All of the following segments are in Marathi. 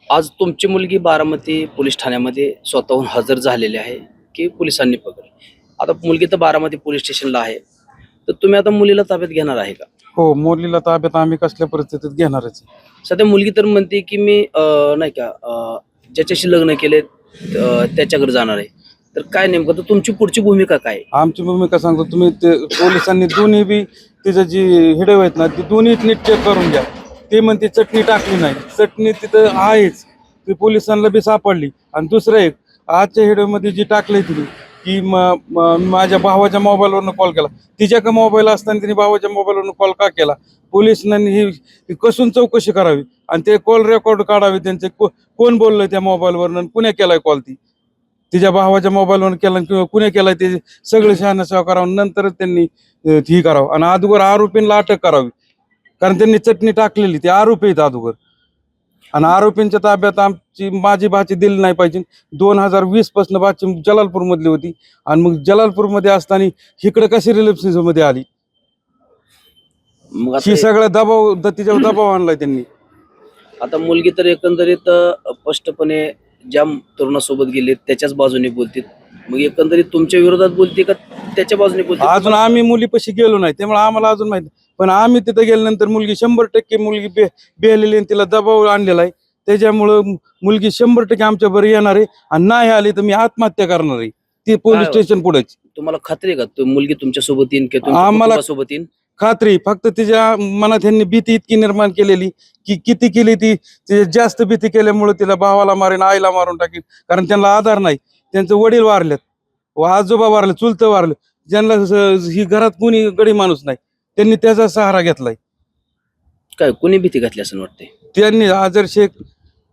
आज तुमची मुलगी बारामती पोलीस ठाण्यामध्ये स्वतःहून हजर झालेली आहे की पोलिसांनी पकडली. आता मुलगी तर बारामती पोलीस स्टेशनला आहे, तर तुम्ही आता मुलीला ताब्यात घेणार आहे का? हो, मुलीला ताब्यात आम्ही कसल्या परिस्थितीत घेणारच आहे. सध्या मुलगी तर म्हणते की मी नाही का ज्याच्याशी लग्न केले त्याच्याकडे जाणार आहे. तर काय नेमकं तर तुमची पुढची भूमिका काय आहे? आमची भूमिका सांगतो, तुम्ही ते पोलिसांनी दोन्ही बी तिचं जी हिडव आहेत ना ती दोन्ही नीट चेक करून घ्या. ते म्हणते चटणी टाकली नाही, चटणी तिथं आहेच, ती पोलिसांना बी सापडली. आणि दुसरं एक, आजच्या हिडोमध्ये जी टाकली तिने की माझ्या भावाच्या मोबाईलवरनं कॉल केला. तिच्या का मोबाईल असताना तिने भावाच्या मोबाईलवरनं कॉल का केला? पोलिसांनी ही कसून चौकशी करावी आणि ते कॉल रेकॉर्ड काढावे, त्यांचे कोण बोललंय त्या मोबाईलवरनं, कुणी केलाय कॉल, तिच्या भावाच्या मोबाईलवर केला किंवा कुणी केलाय ते सगळं शहानिशा करावं. नंतरच त्यांनी ही करावं आणि अगोदर आरोपींना अटक करावी, कारण त्यांनी चटणी टाकलेली, ते आरोपी आहेत अगोदर. आणि आरोपींच्या ताब्यात माझी भाची दिली नाही पाहिजे. 2020 पासून भाची जलालपूर मधली होती आणि मग जलालपूर मध्ये असताना इकडे कशी रिलेशनशिप मध्ये आली? मग ही आता सगळा दबाव तिच्यावर दबाव आणलाय त्यांनी. आता मुलगी तर एकंदरीत स्पष्टपणे ज्या तरुणासोबत गेले त्याच्याच बाजूने बोलते. मग एकंदरीत तुमच्या विरोधात बोलते का त्याच्या बाजूने बोलते? अजून आम्ही मुलीपाशी गेलो नाही, त्यामुळे आम्हाला अजून माहिती. पण आम्ही तिथे गेल्यानंतर मुलगी 100% मुलगी बेहलेली आणि तिला दबाव आणलेला आहे. त्याच्यामुळं मुलगी 100% आमच्या बरोबर येणार आहे आणि नाही आली तर मी आत्महत्या करणार आहे, ती पोलीस स्टेशन पुढेच. तुम्हाला खात्री आहे का मुलगी तुमच्या सोबत येईन की आम्हाला सोबत येईन? खात्री, फक्त तिच्या मनात ह्यांनी भीती इतकी निर्माण केलेली की किती केली ती जास्त भीती केल्यामुळे तिला भावाला मारेन, आईला मारून टाकेन. कारण त्यांना आधार नाही, त्यांचे वडील वारलेत, आजोबा वारले, चुलतं वारले, ज्यांना ही घरात कोणी गडी माणूस नाही, त्यांनी त्याचा सहारा घेतलाय. काय कोणी भीती घातली असं वाटते? त्यांनी आजर शेख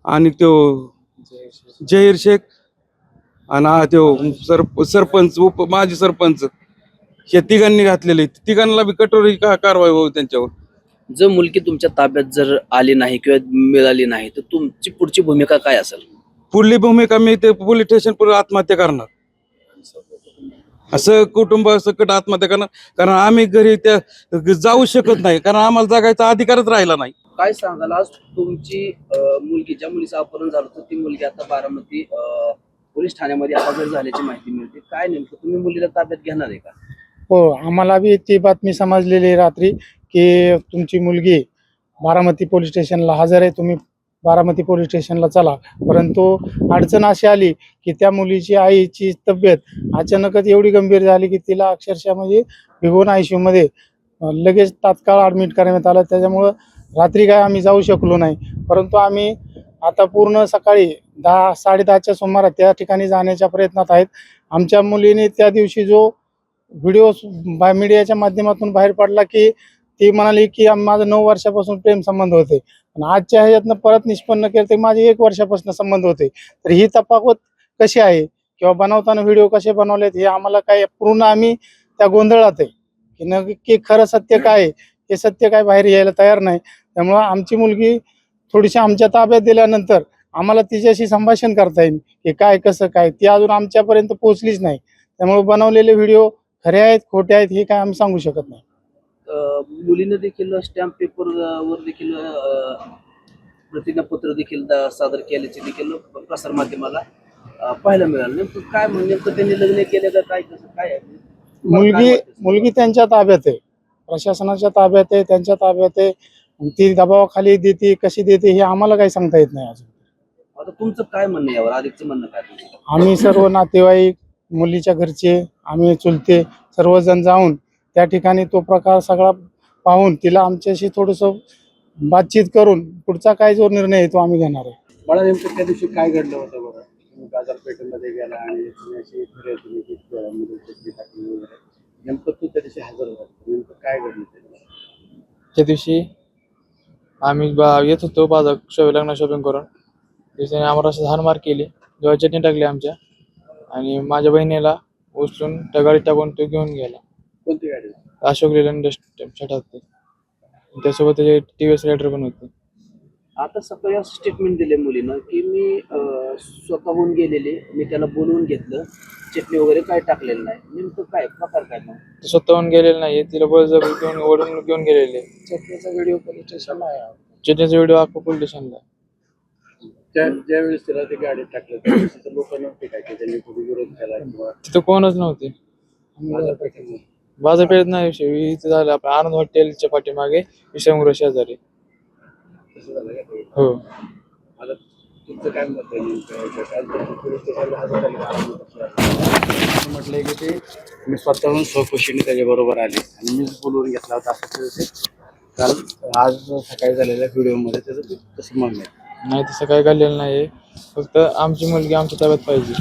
आणि तो जहीर शेख आणि तो सरपंच माजी सरपंच, या तिघांनी घातलेले. तिघांना बी कठोर कारवाई व्हावी त्यांच्यावर. जर मुलगी तुमच्या ताब्यात जर आली नाही किंवा मिळाली नाही तर तुमची पुढची भूमिका काय असेल? पुढली भूमिका मी ते पोलीस स्टेशन पुढे आत्महत्या करणार, असं कुटुंब सकट आत्महत्या करणार. कारण आम्ही घरी त्या जाऊ शकत नाही, कारण आम्हाला जगायचा अधिकारच राहिला नाही. काय सांगाल आज तुमची मुलगी, ज्या मुलीचं अपहरण झालं होतं ती मुलगी आता बारामती पोलीस ठाण्यामध्ये हजर झाल्याची माहिती मिळते. काय नेमकं तुम्ही मुलीला ताब्यात घेणार आहे का? हो, आम्हाला बी ती बातमी समजलेली रात्री की तुमची मुलगी बारामती पोलीस स्टेशनला हजर आहे, तुम्ही बारामती पोलीस स्टेशनला चला. परंतु अडचण अशी आली की त्या मुलीची आईची तब्येत अचानकच एवढी गंभीर झाली की तिला अक्षरशः म्हणजे भिगवून ICU लगेच तात्काळ ॲडमिट करण्यात आलं. त्याच्यामुळं रात्री काय आम्ही जाऊ शकलो नाही. परंतु आम्ही आता पूर्ण सकाळी 10-10:30च्या सुमारास त्या ठिकाणी जाण्याच्या प्रयत्नात आहेत. आमच्या मुलीने त्या दिवशी जो व्हिडिओ मीडियाच्या माध्यमातून बाहेर पडला की ती म्हणाली की माझं 9 वर्षापासून प्रेम संबंध होते आणि आजच्या ह्याच्यातनं परत निष्पन्न केलं ते माझे 1 वर्षापासून संबंध होते. तर ही तफावत कशी आहे किंवा बनवताना व्हिडिओ कसे बनवलेत हे आम्हाला काय, पूर्ण आम्ही त्या गोंधळात आहे की नक्की खरं सत्य काय आहे, हे सत्य काय बाहेर यायला तयार नाही. त्यामुळं आमची मुलगी थोडीशी आमच्या ताब्यात दिल्यानंतर आम्हाला तिच्याशी संभाषण करता येईल की काय कसं काय, ती अजून आमच्यापर्यंत पोहोचलीच नाही. त्यामुळे बनवलेले व्हिडिओ खरे आहेत खोटे आहेत हे काय आम्ही सांगू शकत नाही. मुलीनं देखील स्टॅम्प पेपर वर देखील प्रतिज्ञापत्र देखील सादर केल्याचे देखील प्रसार माध्यमाला पाहायला मिळालं. नेमकं काय नेमकं त्यांनी लग्न केलं का काय, कसं काय आहे? मुलगी त्यांच्या ताब्यात आहे, प्रशासनाच्या ताब्यात आहे, त्यांच्या ताब्यात आहे. ती दबावाखाली देते कशी देते हे आम्हाला काही सांगता येत नाही अजून. आता तुमचं काय म्हणणं आहे यावर? अधिकचं म्हणणं काय तुमचं? आम्ही सर्व नातेवाईक, मुलीच्या घरचे, आम्ही चुलते सर्वजण जाऊन त्या ठिकाणी तो प्रकार सगळा पाहून तिला आमच्याशी थोडंसं बातचीत करून पुढचा काय जो निर्णय आहे तो आम्ही घेणार आहे. मला नेमकं त्या दिवशी काय घडलं होतं बरं? तुम्ही बाजारपेठेमध्ये गेला आणि तुम्ही अशी फिरायची टाकली वगैरे, नेमकं तू त्या दिवशी हजर होता, नेमकं काय घडलं त्या दिवशी? त्या दिवशी आम्ही येत होतो लग्न शॉपिंग करून. त्याच्याने आम्हाला असं हाणमार केली, जेव्हा चटणी टाकली आमच्या आणि माझ्या बहिणीला उचलून त्या गाडीत टाकून तो घेऊन गेला. कोणती गाडी? अशोक लेलंड छटात. त्यासोबत त्याचे TVS रायडर पण होते. आता सकाळी असं स्टेटमेंट दिले मुलीनं की मी स्वतःहून गेलेले, मी त्याला बोलवून घेतलं, चटणी वगैरे काय टाकलेलं नाही. नेमकं काय प्रकार काय मग? ते स्वतःहून गेलेले नाही, तिला बळजबरी घेऊन ओढून घेऊन गेलेले. चटणीचा व्हिडिओ पोलीस स्टेशनला आहे. चटणीचा व्हिडिओ अख्खा पोलीस स्टेशनला. ज्यावेळेस त्याला ते गाडीत टाकलं त्यावेळेस तिथं लोक नव्हते काय की त्यांनी कुठे विरोध केला किंवा तिथं कोणच नव्हते. बाजारपेठेमध्ये बाजारपेठेत नाही विषय इथं झालं आपलं आनंद हॉटेलच्या पाठीमागे विश्रामगृह शेजारी. तसं झालं का ते? हो. आता तुमचं काय मत आहे नेमकं? काल तुम्ही पोलीस स्टेशनला हजर झाले बारामतीच्या. म्हटलंय की ते मी स्वतःहून स्वखुशीने त्याच्याबरोबर आले आणि मीच बोलवून घेतला होता असं ते काल आज सकाळी झालेल्या व्हिडिओमध्ये त्याचं ते तसं म्हणणं आहे. नाही तसं काही घडलेलं नाही. फक्त आमची मुलगी आमच्या ताब्यात पाहिजे.